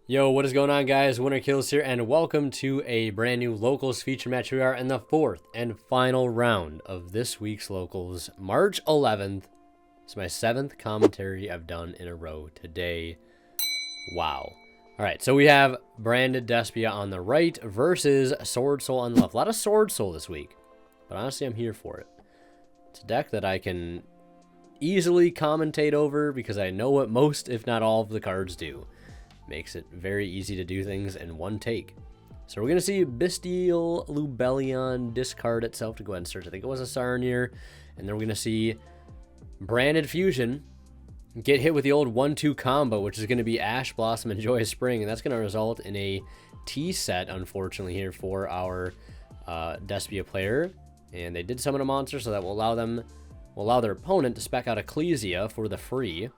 Yo, what is going on, guys? Winner Kills here, and welcome to a brand new Locals feature match. We are in the fourth and final round of this week's Locals, March 11th. It's my 7th commentary I've done in a row today. Wow. All right, so we have Branded Despia on the right versus Swordsoul on the left. A lot of Swordsoul this week, but honestly, I'm here for it. It's a deck that I can easily commentate over because I know what most, if not all, of the cards do. Makes it very easy to do things in one take. So we're going to see Bystial Lubellion discard itself to go ahead and search. I think it was a Sarnier. And then we're going to see Branded Fusion get hit with the old 1-2 combo, which is going to be Ash Blossom and Joyous Spring. And that's going to result in a T set, unfortunately, here for our Despia player. And they did summon a monster, so that will allow their opponent to spec out Ecclesia for the free.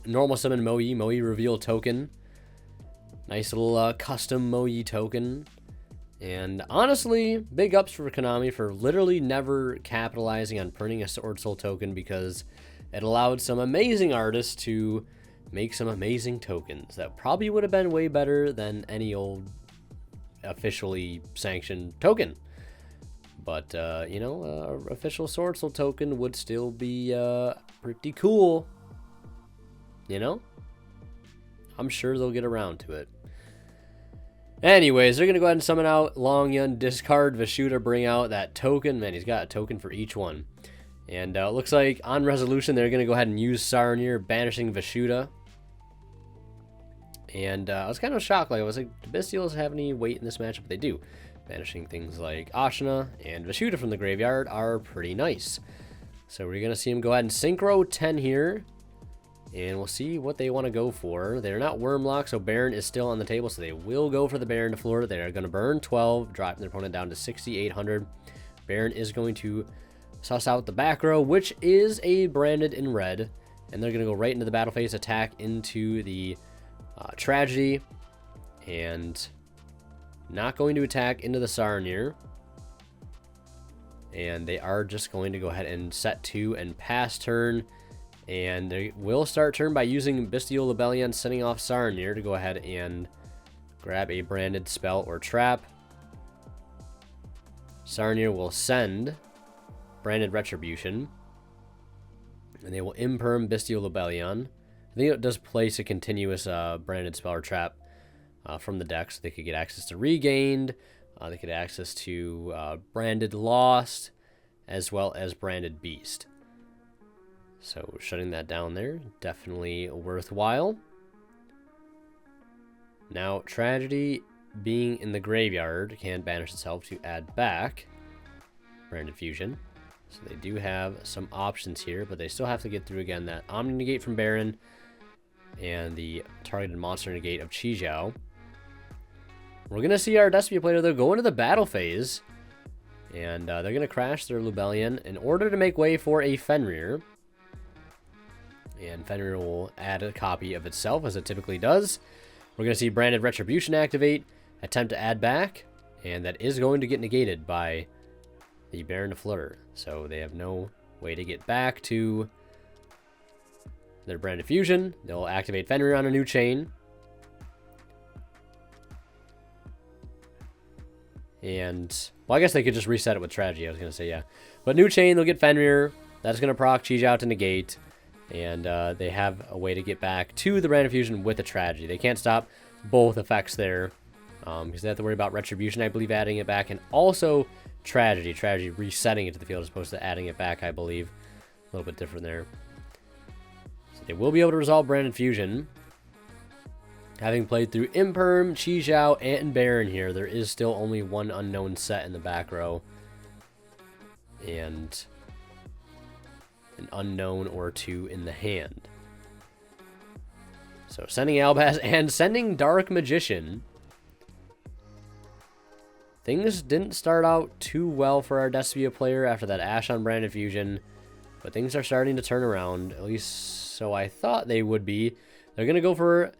Normal summon Moe reveal token. Nice little custom Moe token. And honestly, big ups for Konami for literally never capitalizing on printing a Swordsoul token, because it allowed some amazing artists to make some amazing tokens that probably would have been way better than any old officially sanctioned token. But, you know, official Swordsoul token would still be pretty cool. You know? I'm sure they'll get around to it. Anyways, they're going to go ahead and summon out Longyun, discard Vishuda, bring out that token. Man, he's got a token for each one. And it looks like on resolution, they're going to go ahead and use Sarnier, banishing Vishuda. And I was kind of shocked. Like, I was like, do Bystials have any weight in this matchup? They do. Banishing things like Ashna and Vishuda from the graveyard are pretty nice. So we're going to see him go ahead and Synchro 10 here. And we'll see what they want to go for. They're not Wormlock, so Baron is still on the table, so they will go for the Baron to floor. They're going to burn 12, dropping their opponent down to 6,800. Baron is going to suss out the back row, which is a branded in red. And they're going to go right into the battle phase, attack into the Tragedy. And not going to attack into the Sarnier. And they are just going to go ahead and set 2 and pass turn. And they will start turn by using Bystial Lubellion, sending off Sarnier to go ahead and grab a branded spell or trap. Sarnier will send Branded Retribution. And they will imperm Bystial Lubellion. I think it does place a continuous branded spell or trap from the deck, so they could get access to Regained. They could get access to Branded Lost, as well as Branded Beast. So shutting that down there, definitely worthwhile. Now, Tragedy being in the graveyard can banish itself to add back Branded Fusion. So they do have some options here, but they still have to get through again that Omni Negate from Baron and the targeted monster negate of Chijiao. We're going to see our Despia player, they'll go into the battle phase, and they're going to crash their Lubellion in order to make way for a Fenrir. And Fenrir will add a copy of itself, as it typically does. We're going to see Branded Retribution activate, attempt to add back, and that is going to get negated by the Baron de Fleur. So they have no way to get back to their Branded Fusion. They'll activate Fenrir on a new chain. And, well, I guess they could just reset it with Tragedy, I was going to say, yeah. But new chain, they'll get Fenrir. That's going to proc Chijiao to negate. And they have a way to get back to the Branded Fusion with a Tragedy. They can't stop both effects there, because they have to worry about Retribution, I believe, adding it back, and also Tragedy. Tragedy resetting it to the field as opposed to adding it back, I believe. A little bit different there. So they will be able to resolve Branded Fusion. Having played through Imperm, Chijiao, and Baron here, there is still only one unknown set in the back row. And an unknown or two in the hand. So sending Albaz and sending Dark Magician. Things didn't start out too well for our Despia player after that Ash on Branded Fusion, but things are starting to turn around, at least so I thought they would be. They're going to go for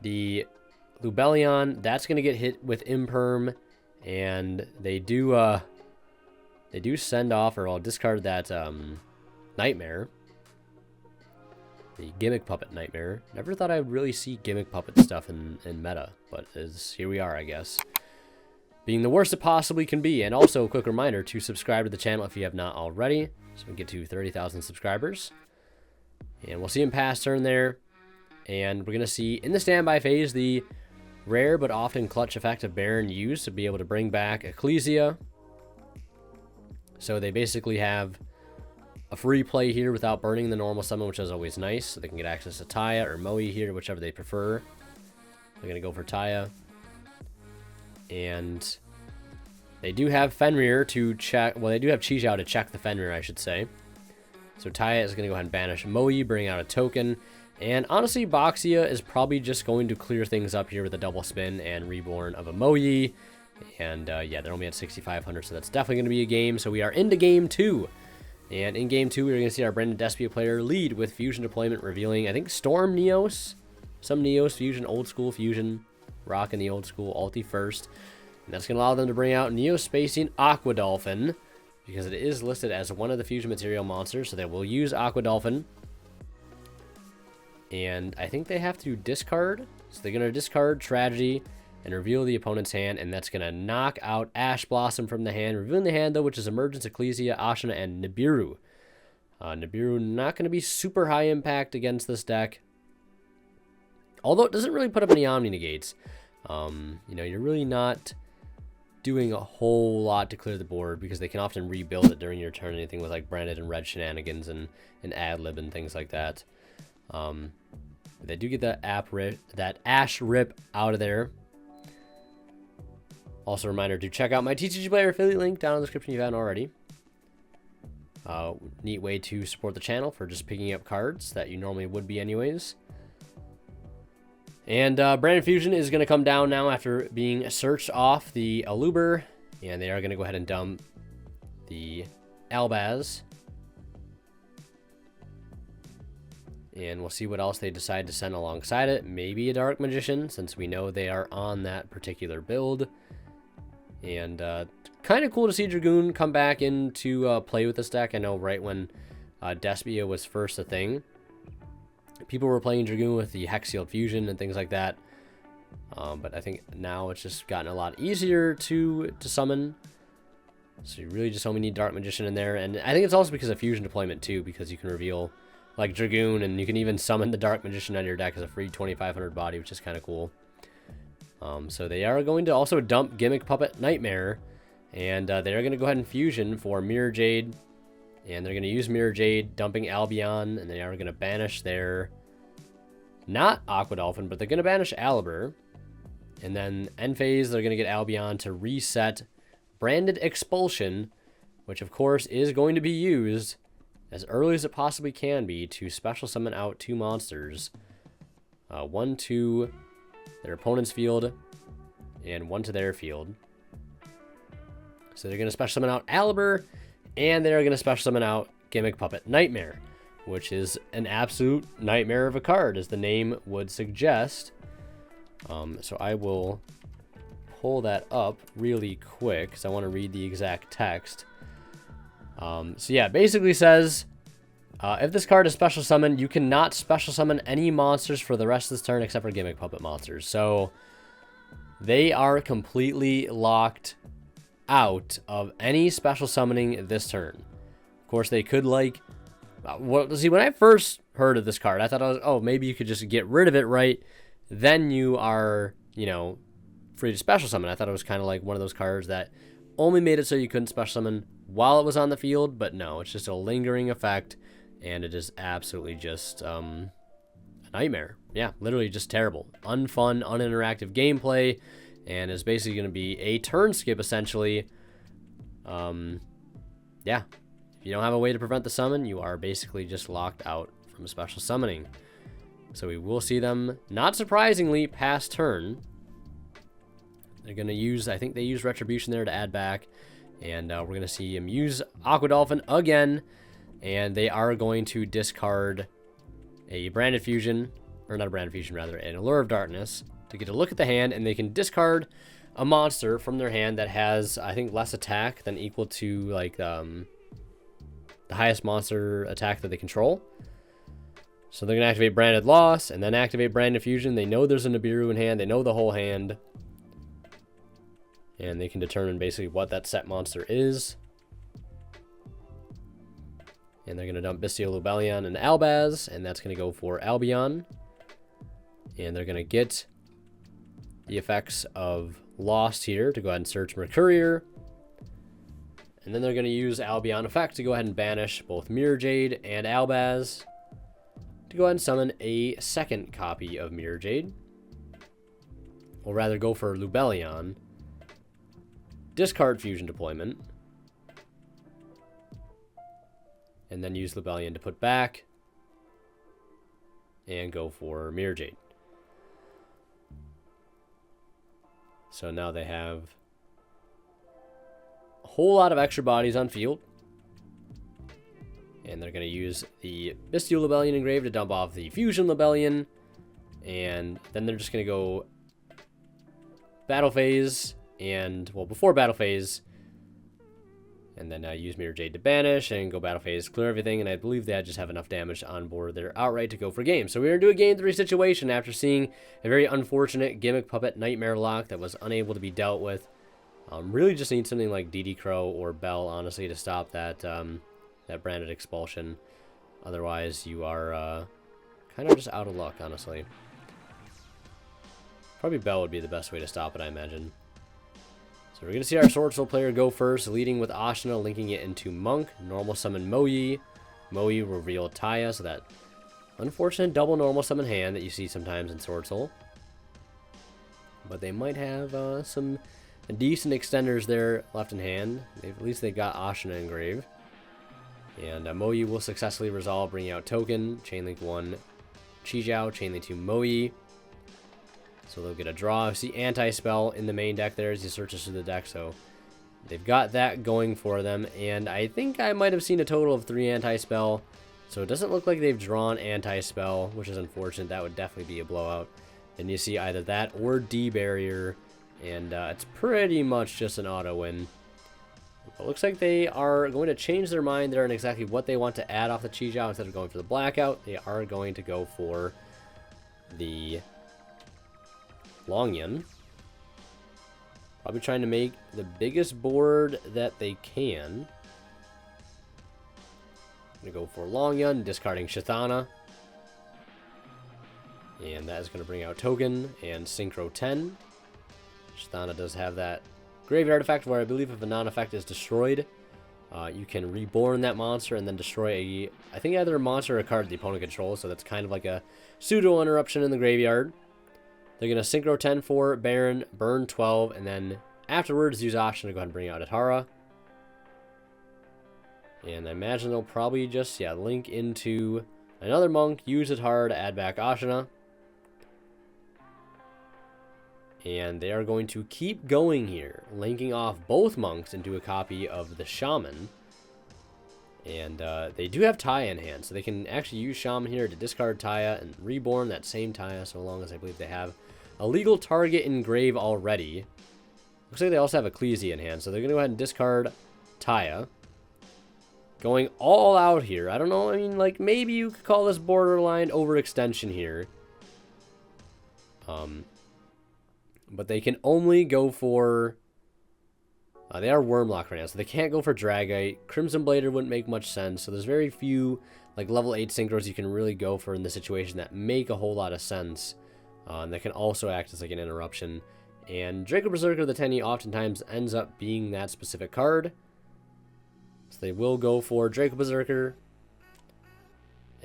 the Lubellion. That's going to get hit with Imperm, and they do send off, or I'll discard that Nightmare. The Gimmick Puppet Nightmare. Never thought I would really see Gimmick Puppet stuff in meta, but here we are, I guess. Being the worst it possibly can be. And also, a quick reminder to subscribe to the channel if you have not already, so we get to 30,000 subscribers. And we'll see him pass turn there. And we're going to see, in the standby phase, the rare but often clutch effect of Baron used to be able to bring back Ecclesia. So they basically have a free play here without burning the normal summon, which is always nice. So they can get access to Taya or Moe here, whichever they prefer. They're going to go for Taya. And they do have Fenrir to check. Well, they do have Chi-Jiao to check the Fenrir, I should say. So Taya is going to go ahead and banish Moe, bring out a token. And honestly, Boxia is probably just going to clear things up here with a double spin and reborn of a Moe. And yeah, they're only at 6,500, so that's definitely going to be a game. So we are into game 2. And in game 2, we're going to see our Branded Despia player lead with Fusion Deployment, revealing, I think, Storm Neos. Some Neos Fusion, old school Fusion. Rocking the old school ulti first. And that's going to allow them to bring out Neos Spacing Aqua Dolphin, because it is listed as one of the Fusion Material monsters, so they will use Aqua Dolphin. And I think they have to discard. So they're going to discard Tragedy and reveal the opponent's hand, and that's going to knock out Ash Blossom from the hand. Revealing the hand, though, which is Emergence, Ecclesia, Ashina, and Nibiru. Nibiru not going to be super high impact against this deck. Although it doesn't really put up any Omni Negates. You know, you're really not doing a whole lot to clear the board, because they can often rebuild it during your turn, anything with like branded and red shenanigans and ad-lib and things like that. They do get that Ash Rip out of there. Also, a reminder to check out my TCG Player affiliate link down in the description if you haven't already. Neat way to support the channel for just picking up cards that you normally would be anyways. And Branded Fusion is going to come down now after being searched off the Aluber. And they are going to go ahead and dump the Albaz. And we'll see what else they decide to send alongside it. Maybe a Dark Magician, since we know they are on that particular build. And kind of cool to see Dragoon come back into play with this deck. I know right when Despia was first a thing, people were playing Dragoon with the Hex-Sealed Fusion and things like that. But I think now it's just gotten a lot easier to summon. So you really just only need Dark Magician in there. And I think it's also because of Fusion Deployment too, because you can reveal like Dragoon, and you can even summon the Dark Magician out of your deck as a free 2,500 body, which is kind of cool. So they are going to also dump Gimmick Puppet Nightmare, and they are going to go ahead and Fusion for Mirror Jade, and they're going to use Mirror Jade, dumping Albion, and they are going to banish their, not Aqua Dolphin, but they're going to banish Alibur, and then end phase, they're going to get Albion to reset Branded Expulsion, which of course is going to be used as early as it possibly can be to special summon out 2 monsters. 1 to their opponent's field and 1 to their field. So they're going to special summon out Alibur, and they're going to special summon out Gimmick Puppet Nightmare, which is an absolute nightmare of a card, as the name would suggest. So I will pull that up really quick, because I want to read the exact text. So yeah, it basically says, if this card is special summoned, you cannot special summon any monsters for the rest of this turn except for Gimmick Puppet monsters. So they are completely locked out of any special summoning this turn. Of course, they could like, see, when I first heard of this card, I thought, oh, maybe you could just get rid of it, right? Then you are, you know, free to special summon. I thought it was kind of like one of those cards that only made it so you couldn't special summon while it was on the field, but no, it's just a lingering effect, and it is absolutely just a nightmare. Yeah, literally just terrible. Unfun, uninteractive gameplay, and is basically going to be a turn skip, essentially. Yeah, if you don't have a way to prevent the summon, you are basically just locked out from special summoning. So we will see them, not surprisingly, pass turn. They're going to use, I think they use Retribution there to add back. And we're going to see him use Aqua Dolphin again. And they are going to discard a Branded Fusion, or not a Branded Fusion, rather, an Allure of Darkness, to get a look at the hand. And they can discard a monster from their hand that has, I think, less attack than equal to, like, the highest monster attack that they control. So they're going to activate Branded Loss and then activate Branded Fusion. They know there's a Nibiru in hand. They know the whole hand. And they can determine basically what that set monster is. And they're going to dump Bystial, Lubellion, and Albaz. And that's going to go for Albion. And they're going to get the effects of Lost here to go ahead and search Mercurier. And then they're going to use Albion effect to go ahead and banish both Mirror Jade and Albaz. To go ahead and summon a second copy of Mirror Jade. Or rather go for Lubellion. Discard Fusion Deployment. And then use Lubellion to put back. And go for Mirror Jade. So now they have a whole lot of extra bodies on field. And they're going to use the Bystial Lubellion engrave to dump off the Fusion Lubellion. And then they're just going to go Battle Phase. And, well, before Battle Phase. And then use Mirror Jade to banish and go Battle Phase, clear everything. And I believe they just have enough damage on board there outright to go for game. So we're going to do a Game 3 situation after seeing a very unfortunate Gimmick Puppet Nightmare lock that was unable to be dealt with. Really just need something like DD Crow or Bell, honestly, to stop that that Branded Expulsion. Otherwise, you are kind of just out of luck, honestly. Probably Bell would be the best way to stop it, I imagine. So we're going to see our Swordsoul player go first, leading with Ashina, linking it into Monk. Normal summon Moyi. Moyi will reveal Taya, so that unfortunate double normal summon hand that you see sometimes in Swordsoul. But they might have some decent extenders there left in hand. At least they got Ashina engraved. And Moyi will successfully resolve, bringing out Token, Chainlink 1, Chijiao, Chainlink 2, Moyi. So they'll get a draw. I see Anti-Spell in the main deck there as he searches through the deck, so they've got that going for them. And I think I might have seen a total of 3 Anti-Spell, so it doesn't look like they've drawn Anti-Spell, which is unfortunate. That would definitely be a blowout. And you see either that or D-Barrier, and it's pretty much just an auto win. It looks like they are going to change their mind there on exactly what they want to add off the Chijiao. Instead of going for the Blackout, they are going to go for the Longyun. Probably trying to make the biggest board that they can. I'm going to go for Longyun, discarding Shithana. And that is going to bring out Token and Synchro 10. Shithana does have that graveyard effect where I believe if a non-effect is destroyed, you can reborn that monster and then destroy I think either a monster or a card the opponent controls, so that's kind of like a pseudo-interruption in the graveyard. They're going to Synchro 10 for Baron, burn 12, and then afterwards use Ashina to go ahead and bring out Atara. And I imagine they'll probably just, link into another Monk, use Atara to add back Ashina. And they are going to keep going here, linking off both Monks into a copy of the Shaman. And they do have Taya in hand, so they can actually use Shaman here to discard Taya and reborn that same Taya, so long as I believe they have a legal target in grave already. Looks like they also have Ecclesia in hand, so they're going to go ahead and discard Taya. Going all out here. I don't know, I mean, like, maybe you could call this borderline overextension here. But they can only go for... they are Wormlock right now, so they can't go for Dragite. Crimson Blader wouldn't make much sense, so there's very few like level 8 synchros you can really go for in this situation that make a whole lot of sense. And that can also act as like an interruption. And Draco Berserker, the Tenny, oftentimes ends up being that specific card. So they will go for Draco Berserker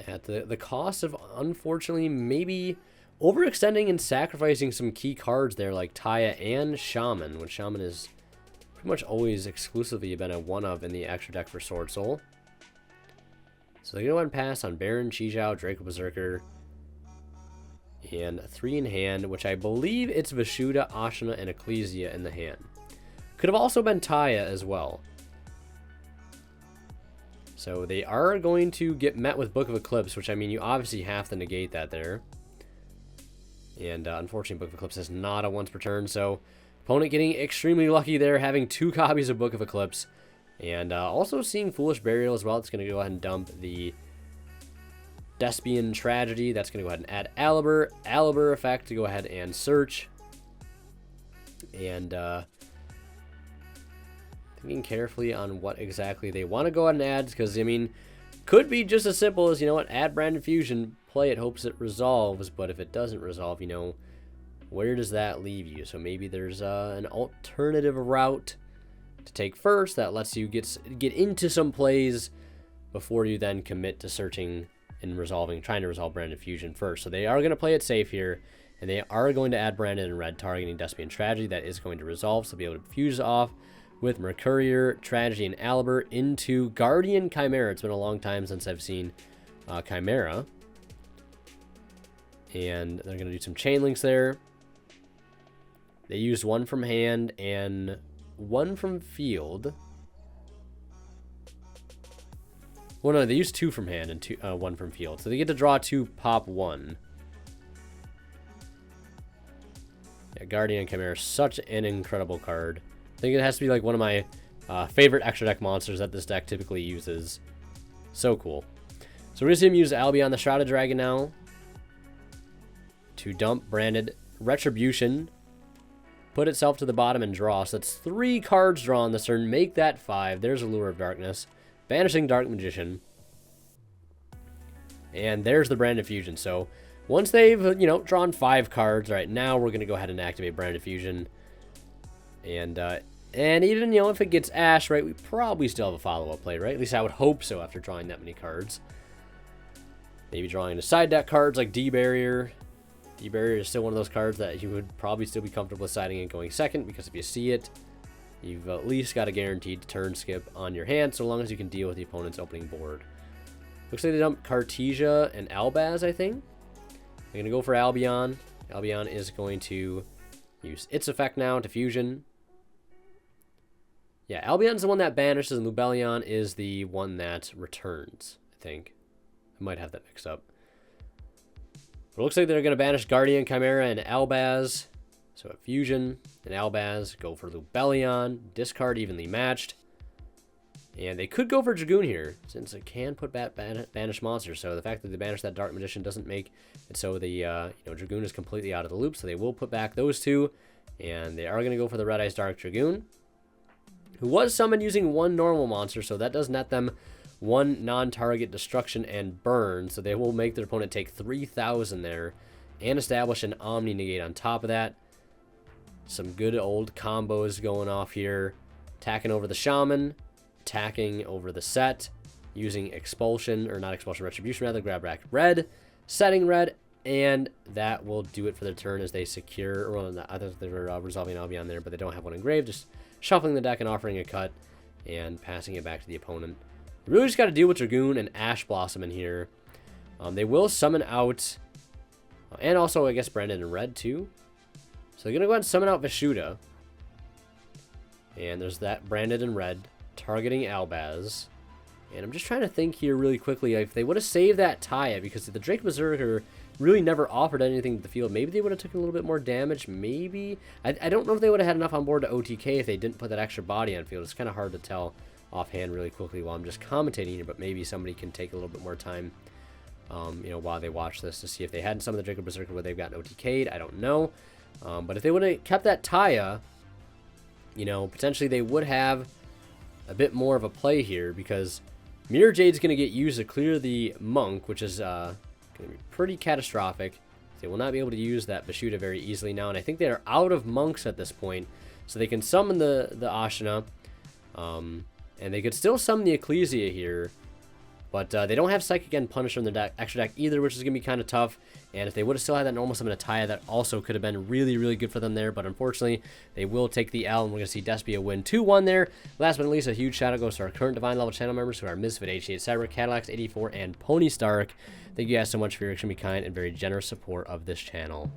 at the cost of, unfortunately, maybe overextending and sacrificing some key cards there like Taya and Shaman, which Shaman is pretty much always exclusively been a one-of in the extra deck for Swordsoul. So they're going to go ahead and pass on Baron, Chijiao, Draco Berserker, and 3 in hand, which I believe it's Vishuda, Ashina, and Ecclesia in the hand. Could have also been Taya as well. So they are going to get met with Book of Eclipse, which, I mean, you obviously have to negate that there. And unfortunately, Book of Eclipse is not a once per turn, so opponent getting extremely lucky there, having 2 copies of Book of Eclipse. And also seeing Foolish Burial as well. It's going to go ahead and dump the Despian Tragedy. That's going to go ahead and add Aliber. Aliber effect to go ahead and search. And thinking carefully on what exactly they want to go ahead and add. Because, I mean, could be just as simple as, you know what, add Branded Fusion, play it, hopes it resolves. But if it doesn't resolve, you know, where does that leave you? So maybe there's an alternative route to take first that lets you get into some plays before you then commit to searching and trying to resolve Branded Fusion first. So they are going to play it safe here, and they are going to add Branded in red, targeting Despian Tragedy. That is going to resolve, so be able to fuse off with Mercurier, Tragedy, and Aliber into Guardian Chimera. It's been a long time since I've seen Chimera. And they're going to do some chain links there. They used one from hand and one from field. Well, no, they used two from hand and one from field. So they get to draw two, pop one. Yeah, Guardian Chimera, such an incredible card. I think it has to be like one of my favorite extra deck monsters that this deck typically uses. So cool. So we're going to see him use Albion the Shrouded Dragon now to dump Branded Retribution. Put itself to the bottom and draw. So that's 3 cards drawn this turn. Make that 5. There's Allure of Darkness. Banishing Dark Magician. And there's the Branded Fusion. So once they've, you know, drawn 5 cards, right, now we're going to go ahead and activate Branded Fusion. And even, you know, if it gets Ash, right, we probably still have a follow-up play, right? At least I would hope so after drawing that many cards. Maybe drawing a side deck cards like D-Barrier. D-Barrier is still one of those cards that you would probably still be comfortable with siding and going second, because if you see it, you've at least got a guaranteed turn skip on your hand, so long as you can deal with the opponent's opening board. Looks like they dumped Cartesia and Albaz, I think. They're going to go for Albion. Albion is going to use its effect now to fusion. Yeah, Albion's the one that banishes, and Lubellion is the one that returns, I think. I might have that mixed up. But it looks like they're going to banish Guardian Chimera and Albaz. So a fusion and Albaz, go for Lubellion, discard evenly matched. And they could go for Dragoon here, since it can put back banish monsters. So the fact that they banish that Dark Magician doesn't make it so the you know, Dragoon is completely out of the loop. So they will put back those two, and they are going to go for the Red Eyes Dark Dragoon, who was summoned using 1 normal monster. So that does net them 1 non-target destruction and burn. So they will make their opponent take 3,000 there, and establish an Omni Negate on top of that. Some good old combos going off here. Attacking over the Shaman, attacking over the set, using Expulsion, or not Expulsion, Retribution rather, grab back red, setting red, and that will do it for their turn as they secure, or well, I thought they were resolving Albion there, but they don't have one engraved, just shuffling the deck and offering a cut, and passing it back to the opponent. We really just got to deal with Dragoon and Ash Blossom in here. They will summon out, and also I guess Branded in red too. So they're going to go ahead and summon out Vishuda. And there's that Branded in red, targeting Albaz. And I'm just trying to think here really quickly, if they would have saved that Taya, because the Drake Berserker really never offered anything to the field. Maybe they would have taken a little bit more damage, maybe. I don't know if they would have had enough on board to OTK if they didn't put that extra body on field. It's kind of hard to tell offhand really quickly while I'm just commentating here, but maybe somebody can take a little bit more time, you know, while they watch this to see if they had some of the Drake Berserker where they've gotten OTK'd. I don't know. But if they would have kept that Taya, you know, potentially they would have a bit more of a play here, because Mirror Jade's going to get used to clear the Monk, which is going to be pretty catastrophic. They will not be able to use that Vishuda very easily now, and I think they are out of Monks at this point, so they can summon the Ashina, and they could still summon the Ecclesia here, but they don't have Psychic and Punisher in their extra deck either, which is going to be kind of tough. And if they would have still had that normal summon Ataya, that also could have been really, really good for them there. But unfortunately, they will take the L, and we're going to see Despia win 2-1 there. Last but not least, a huge shout out goes to our current Divine level channel members, who are Misfit, H8 Cyber, Cadillacs 84, and Pony Stark. Thank you guys so much for your extremely kind and very generous support of this channel.